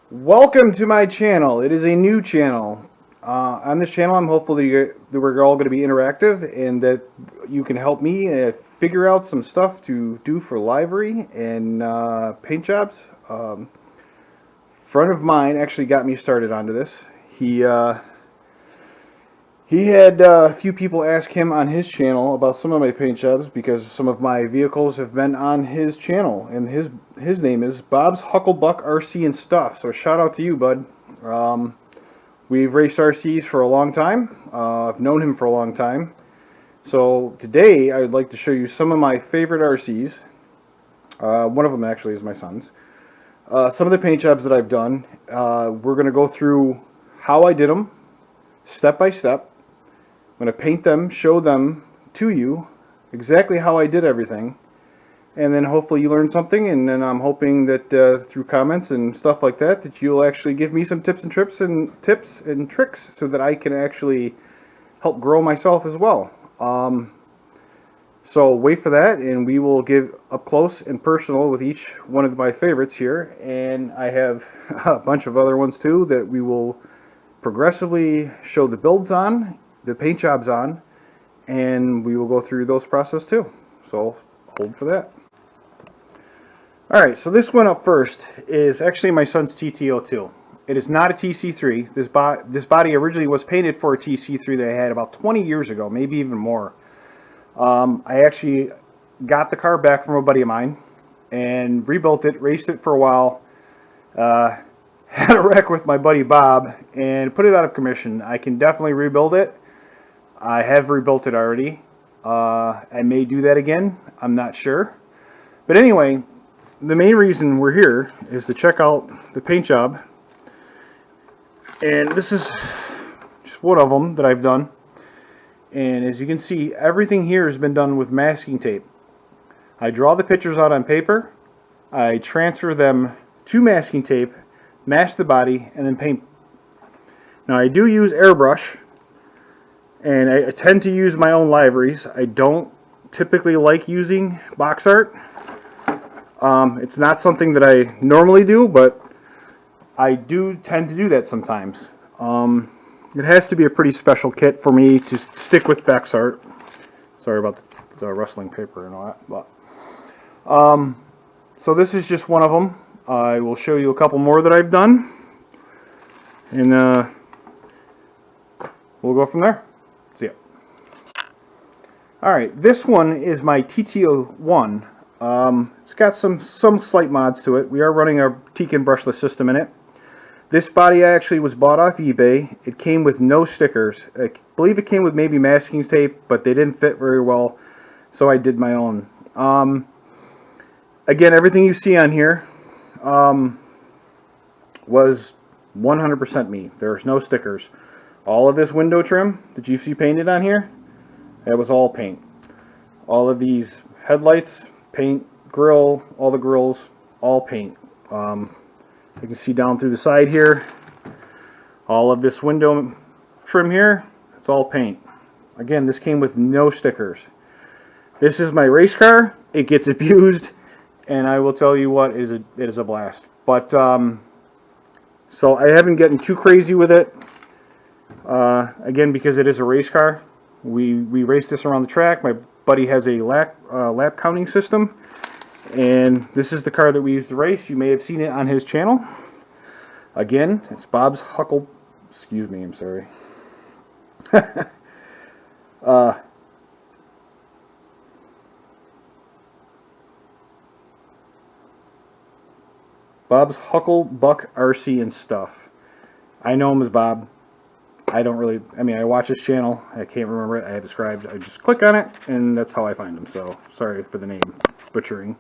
Welcome to my channel. It is a new channel. On this channel, I'm hopeful that we're all going to be interactive and that you can help me figure out some stuff to do for livery and paint jobs. Friend of mine actually got me started onto this. He had a few people ask him on his channel about some of my paint jobs because some of my vehicles have been on his channel, and his name is Bob's Hucklebuck RC and Stuff. So shout out to you, bud. We've raced RCs for a long time. I've known him for a long time. So today I would like to show you some of my favorite RCs. One of them actually is my son's. Some of the paint jobs that I've done. We're going to go through how I did them, step by step. I'm going to paint them, show them to you exactly how I did everything, and then hopefully you learn something, and then I'm hoping that through comments and stuff like that, that you'll actually give me some tips and tricks so that I can actually help grow myself as well. So wait for that, and we will give up close and personal with each one of my favorites here, and I have a bunch of other ones too that we will progressively show the builds on, the paint jobs on, and we will go through those process too. So hold for that. Alright, so this one up first is actually my son's TT02. It is not a TC3. This body originally was painted for a TC3 that I had about 20 years ago, maybe even more. I actually got the car back from a buddy of mine and rebuilt it, raced it for a while, had a wreck with my buddy Bob, and put it out of commission. I can definitely rebuild it. I have rebuilt it already. I may do that again. I'm not sure. But anyway, the main reason we're here is to check out the paint job. And this is just one of them that I've done. And as you can see, everything here has been done with masking tape. I draw the pictures out on paper. I transfer them to masking tape, mask the body, and then paint. Now I do use airbrush, and I tend to use my own liveries. I don't typically like using box art. It's not something that I normally do, but I do tend to do that sometimes. It has to be a pretty special kit for me to stick with box art. Sorry about the rustling paper and all that. But so this is just one of them. I will show you a couple more that I've done, and we'll go from there. See ya. Alright, this one is my TT01. It's got some slight mods to it. We are running a Tekin brushless system in it. This body actually was bought off eBay. It came with no stickers. I believe it came with maybe masking tape, but they didn't fit very well, so I did my own. Again, everything you see on here was 100% me. There's no stickers. All of this window trim that you see painted on here, that was all paint. All of these headlights, paint, grill, all the grills, all paint. You can see down through the side here, all of this window trim here, it's all paint. Again, this came with no stickers. This is my race car. It gets abused, and I will tell you what, it is a blast. But so I haven't gotten too crazy with it. Again, because it is a race car. We race this around the track. My buddy has a lap counting system, and this is the car that we use to race. You may have seen it on his channel. Again, it's Bob's excuse me, I'm sorry. Bob's Hucklebuck RC and Stuff. I know him as Bob. I don't really, I watch his channel. I can't remember it. I have it subscribed. I just click on it, and that's how I find him. So, sorry for the name butchering.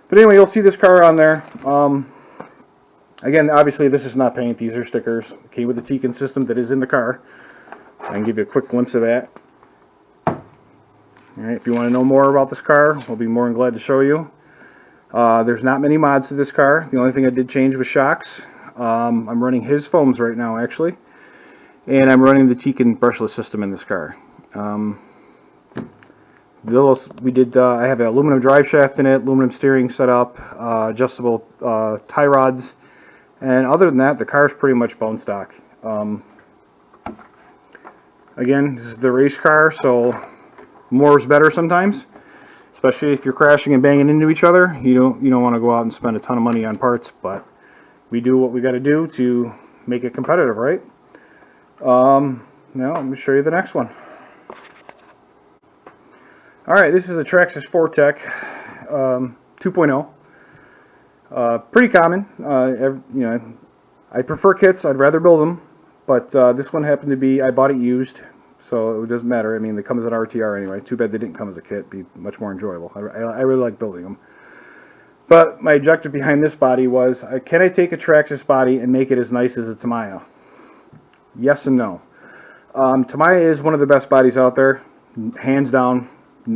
But anyway, you'll see this car on there. Again, obviously, this is not paint. These are stickers. It came with the Tekin system that is in the car. I can give you a quick glimpse of that. Alright, if you want to know more about this car, I'll be more than glad to show you. There's not many mods to this car. The only thing I did change was shocks. I'm running his foams right now, actually. And I'm running the Tekin brushless system in this car. I have an aluminum drive shaft in it, aluminum steering setup, adjustable tie rods, And other than that, the car is pretty much bone stock. Again, this is the race car, so more is better sometimes. Especially if you're crashing and banging into each other. You don't want to go out and spend a ton of money on parts, but we do what we got to do to make it competitive, right? Now, let me show you the next one. Alright, this is a Traxxas 4Tech 2.0. Pretty common. I prefer kits. I'd rather build them. But this one happened to be, I bought it used, so it doesn't matter. I mean, it comes as an RTR anyway. Too bad they didn't come as a kit. It'd be much more enjoyable. I really like building them. But my objective behind this body was, can I take a Traxxas body and make it as nice as a Tamiya? Yes and no. Tamiya is one of the best bodies out there, hands down.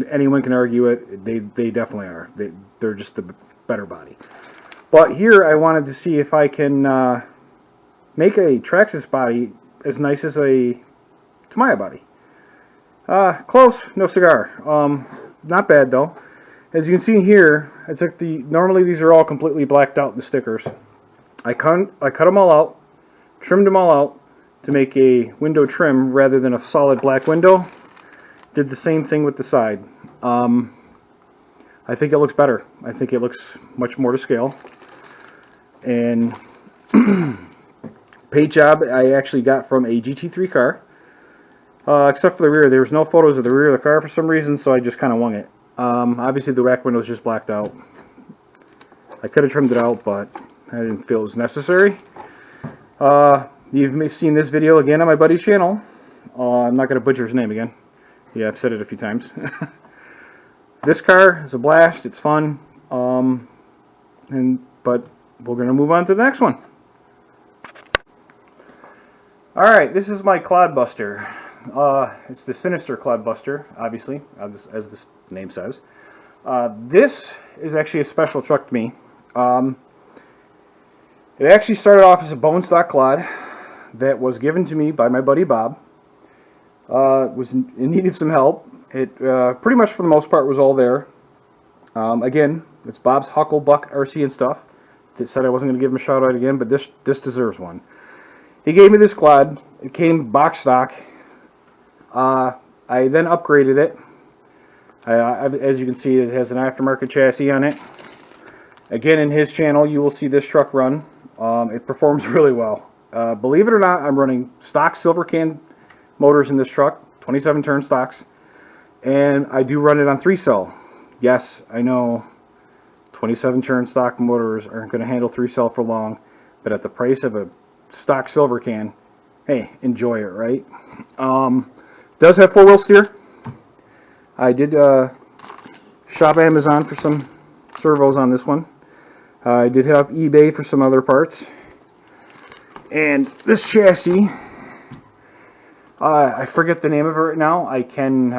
Anyone can argue it. They definitely are. They're just the better body. But here I wanted to see if I can make a Traxxas body as nice as a Tamiya body. Close, no cigar. Not bad though. As you can see here, I took normally these are all completely blacked out, the stickers. I cut them all out, trimmed them all out to make a window trim rather than a solid black window. Did the same thing with the side. I think it looks better. I think it looks much more to scale. And paint job I actually got from a GT3 car. Except for the rear. There was no photos of the rear of the car for some reason, so I just kind of wung it. Obviously the back window is just blacked out. I could have trimmed it out, but I didn't feel it was necessary. You've seen this video again on my buddy's channel. I'm not going to butcher his name again. Yeah, I've said it a few times. This car is a blast. It's fun. But we're going to move on to the next one. Alright, this is my Clodbuster. It's the Sinister Clodbuster, obviously, as this name says. This is actually a special truck to me. It actually started off as a bone stock Clod that was given to me by my buddy Bob. Was in need of some help. It pretty much for the most part was all there. Again, it's Bob's Hucklebuck RC and stuff. It said I wasn't going to give him a shout out again, but this deserves one. He gave me this Clod. It came box stock. I then upgraded it. As you can see, it has an aftermarket chassis on it. Again, in his channel, you will see this truck run. It performs really well. Believe it or not, I'm running stock silver can motors in this truck, 27 turn stocks, and I do run it on 3-cell. Yes, I know 27 turn stock motors aren't going to handle 3-cell for long, but at the price of a stock silver can, hey, enjoy it, right? Does have 4-wheel steer. I did shop Amazon for some servos on this one. I did hit up eBay for some other parts. And this chassis, I forget the name of it right now. I can,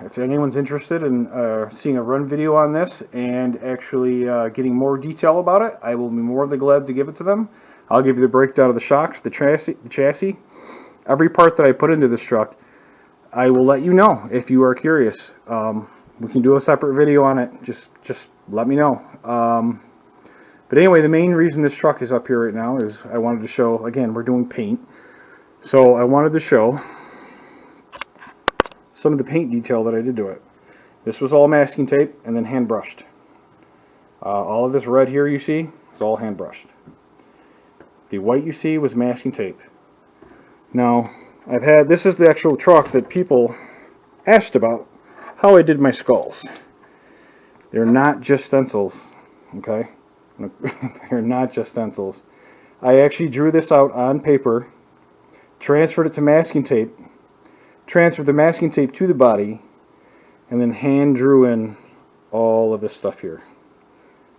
if anyone's interested in seeing a run video on this and actually getting more detail about it, I will be more than glad to give it to them. I'll give you the breakdown of the shocks, the chassis, every part that I put into this truck. I will let you know if you are curious. We can do a separate video on it. Just let me know. But anyway, the main reason this truck is up here right now is I wanted to show, again, we're doing paint. So I wanted to show some of the paint detail that I did to it. This was all masking tape and then hand brushed. All of this red here you see is all hand brushed. The white you see was masking tape. Now, this is the actual truck that people asked about how I did my skulls. They're not just stencils, okay? They're not just stencils. I actually drew this out on paper, transferred it to masking tape, transferred the masking tape to the body, and then hand drew in all of this stuff here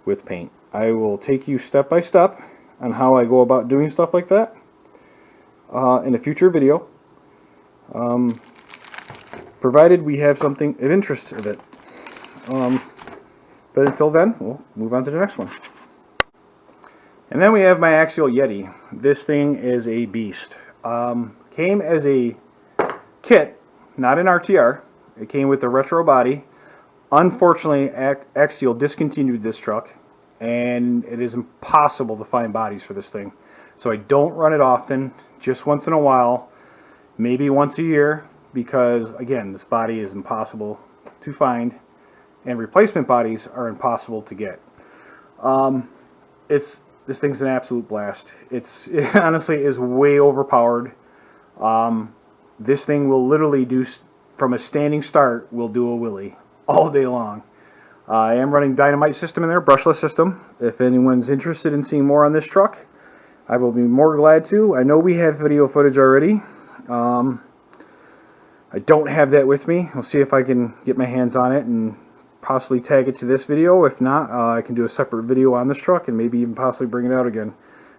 with paint. I will take you step by step on how I go about doing stuff like that in a future video, provided we have something of interest of it. But until then, we'll move on to the next one. And then we have my Axial Yeti. This thing is a beast. Came as a kit, not an RTR. It came with a retro body. Unfortunately, Axial discontinued this truck, and it is impossible to find bodies for this thing. So I don't run it often, just once in a while, maybe once a year, because again, this body is impossible to find and replacement bodies are impossible to get. This thing's an absolute blast. It honestly is way overpowered. This thing will literally do, from a standing start, will do a wheelie all day long. I am running dynamite system in there, brushless system. If anyone's interested in seeing more on this truck, I will be more glad to. I know we have video footage already. I don't have that with me. I'll see if I can get my hands on it and possibly tag it to this video. If not, I can do a separate video on this truck and maybe even possibly bring it out again.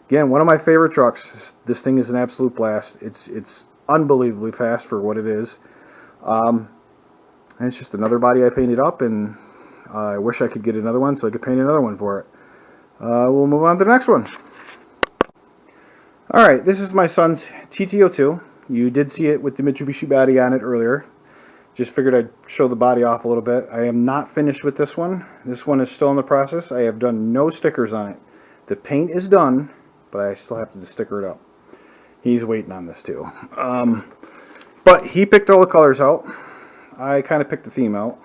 Again, one of my favorite trucks. This thing is an absolute blast. It's unbelievably fast for what it is. And it's just another body I painted up, and I wish I could get another one so I could paint another one for it. We'll move on to the next one. Alright, this is my son's TT02. You did see it with the Mitsubishi body on it earlier. Just figured I'd show the body off a little bit. I am not finished with this one. This one is still in the process. I have done no stickers on it. The paint is done, but I still have to sticker it up. He's waiting on this too. But he picked all the colors out. I kind of picked the theme out.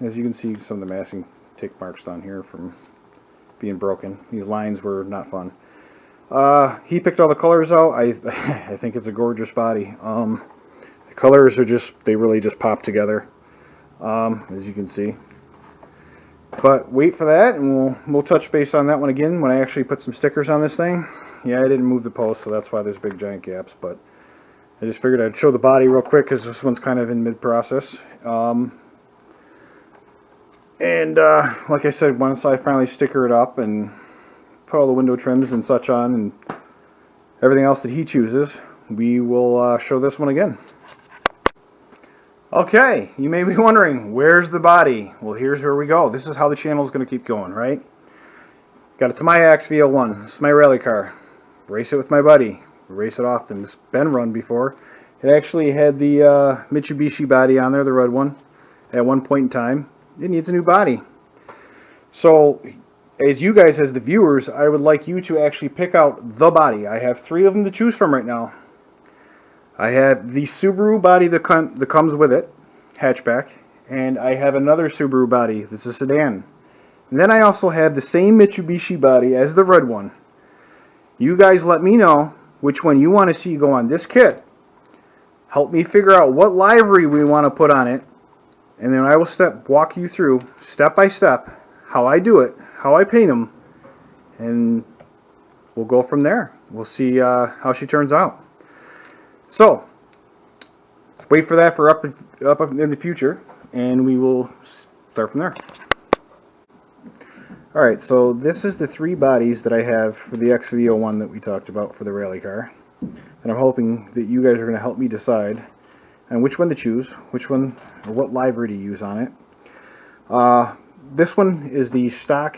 As you can see, some of the masking tick marks down here from being broken. These lines were not fun. He picked all the colors out. I think it's a gorgeous body. The colors are they really just pop together, as you can see. But wait for that, and we'll touch base on that one again when I actually put some stickers on this thing. Yeah, I didn't move the post, so that's why there's big giant gaps. But I just figured I'd show the body real quick because this one's kind of in mid-process. Like I said, once I finally sticker it up and put all the window trims and such on and everything else that he chooses, we will show this one again. Okay, you may be wondering, where's the body? Well, here's where we go. This is how the channel is going to keep going, right? Got it to my XV01. This is my rally car. Race it with my buddy. Race it often. It's been run before. It actually had the Mitsubishi body on there, the red one, at one point in time. It needs a new body. So, as you guys, as the viewers, I would like you to actually pick out the body. I have 3 of them to choose from right now. I have the Subaru body that comes with it, hatchback, and I have another Subaru body that's a sedan. And then I also have the same Mitsubishi body as the red one. You guys let me know which one you want to see go on this kit. Help me figure out what livery we want to put on it, and then I will walk you through step by step how I do it, how I paint them, and we'll go from there. We'll see how she turns out. So, let's wait for that for up in the future, and we will start from there. Alright, so this is the 3 bodies that I have for the XV01 that we talked about for the rally car. And I'm hoping that you guys are going to help me decide on which one to choose, which one, or what livery to use on it. This one is the stock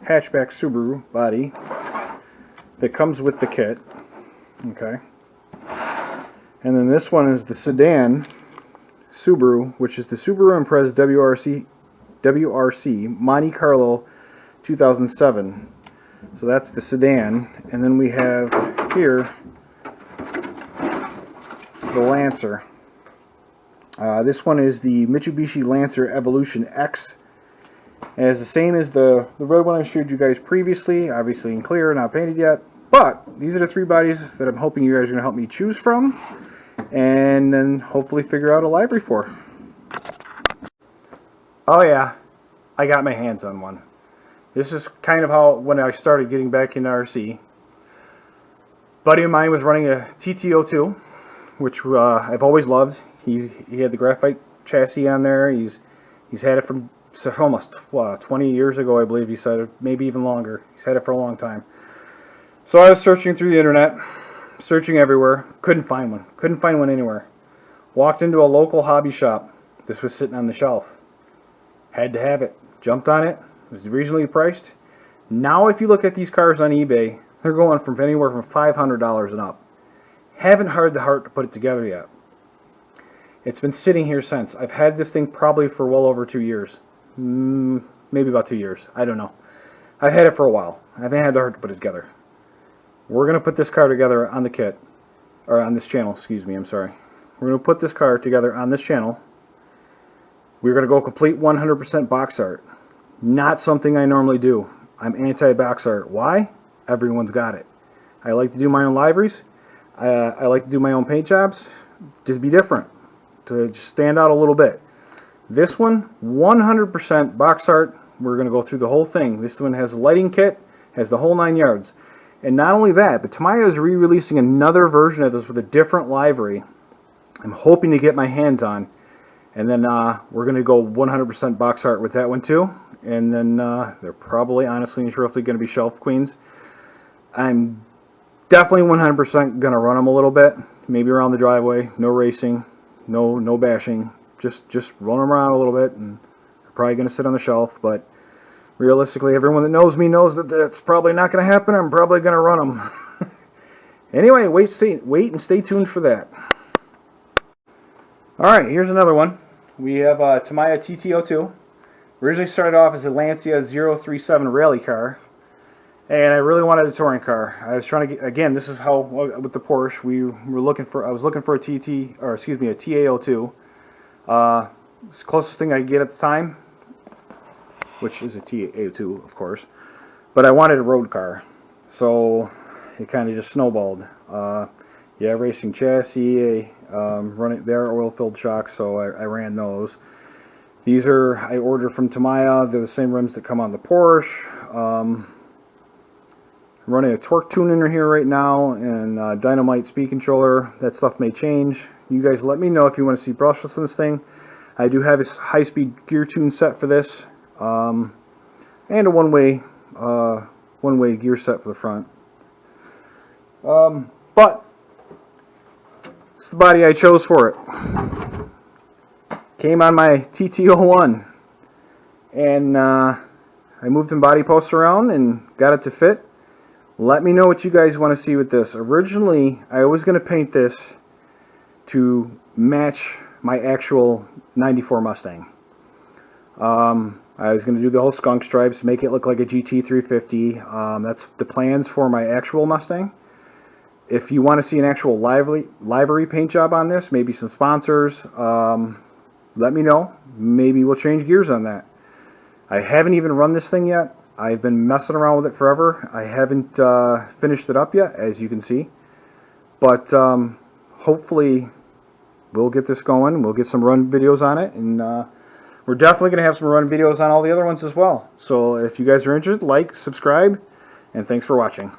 hatchback Subaru body that comes with the kit. Okay. And then this one is the sedan Subaru, which is the Subaru Impreza WRC Monte Carlo 2007. So that's the sedan. And then we have here the Lancer. This one is the Mitsubishi Lancer Evolution X. And it's the same as the red one I showed you guys previously, obviously in clear, not painted yet. But these are the 3 bodies that I'm hoping you guys are going to help me choose from, and then hopefully figure out a livery for. Oh yeah, I got my hands on one. This is kind of how, when I started getting back into RC, buddy of mine was running a TT02, which I've always loved. He had the graphite chassis on there. He's had it from almost 20 years ago, I believe he said, maybe even longer. He's had it for a long time. So I was searching through the internet, searching everywhere, couldn't find one anywhere. Walked into a local hobby shop. This was sitting on the shelf. Had to have it. Jumped on it. It was reasonably priced. Now if you look at these cars on eBay, they're going from anywhere from $500 and up. Haven't had the heart to put it together yet. It's been sitting here since. I've had this thing probably for well over 2 years. Maybe about 2 years. I don't know. I've had it for a while. I haven't had the heart to put it together. We're going to put this car together on the kit, or on this channel, excuse me, I'm sorry. We're going to put this car together on this channel. We're going to go complete 100% box art. Not something I normally do. I'm anti-box art. Why? Everyone's got it. I like to do my own liveries. I like to do my own paint jobs. Just be different. To just stand out a little bit. This one, 100% box art. We're going to go through the whole thing. This one has a lighting kit, has the whole 9 yards. And not only that, but Tamiya is re-releasing another version of this with a different livery. I'm hoping to get my hands on. And then we're going to go 100% box art with that one too. And then they're probably, honestly and truthfully, going to be shelf queens. I'm definitely 100% going to run them a little bit. Maybe around the driveway. No racing. No bashing. Just run them around a little bit. And they're probably going to sit on the shelf. But realistically, everyone that knows me knows that that's probably not going to happen. I'm probably going to run them. Anyway, wait and stay tuned for that. Alright, here's another one. We have a Tamiya TT02. Originally started off as a Lancia 037 rally car, and I really wanted a touring car. I was trying to get, again, this is how, with the Porsche, I was looking for a TA02. It's the closest thing I could get at the time, which is a TA02, of course. But I wanted a road car, so it kind of just snowballed. Yeah, racing chassis, running their oil-filled shocks, so I ran those. These are, I ordered from Tamiya. They're the same rims that come on the Porsche. I'm running a torque tuner here right now, and dynamite speed controller. That stuff may change. You guys let me know if you want to see brushless on this thing. I do have a high-speed gear tune set for this, and a one-way gear set for the front. But it's the body I chose for it. Came on my TT01, and I moved some body posts around and got it to fit. Let me know what you guys want to see with this. Originally, I was going to paint this to match my actual 94 Mustang. I was going to do the whole skunk stripes, make it look like a GT350. That's the plans for my actual Mustang. If you want to see an actual livery paint job on this, maybe some sponsors, let me know. Maybe we'll change gears on that. I haven't even run this thing yet. I've been messing around with it forever. I haven't finished it up yet, as you can see. But hopefully we'll get this going. We'll get some run videos on it. And we're definitely going to have some run videos on all the other ones as well. So if you guys are interested, like, subscribe, and thanks for watching.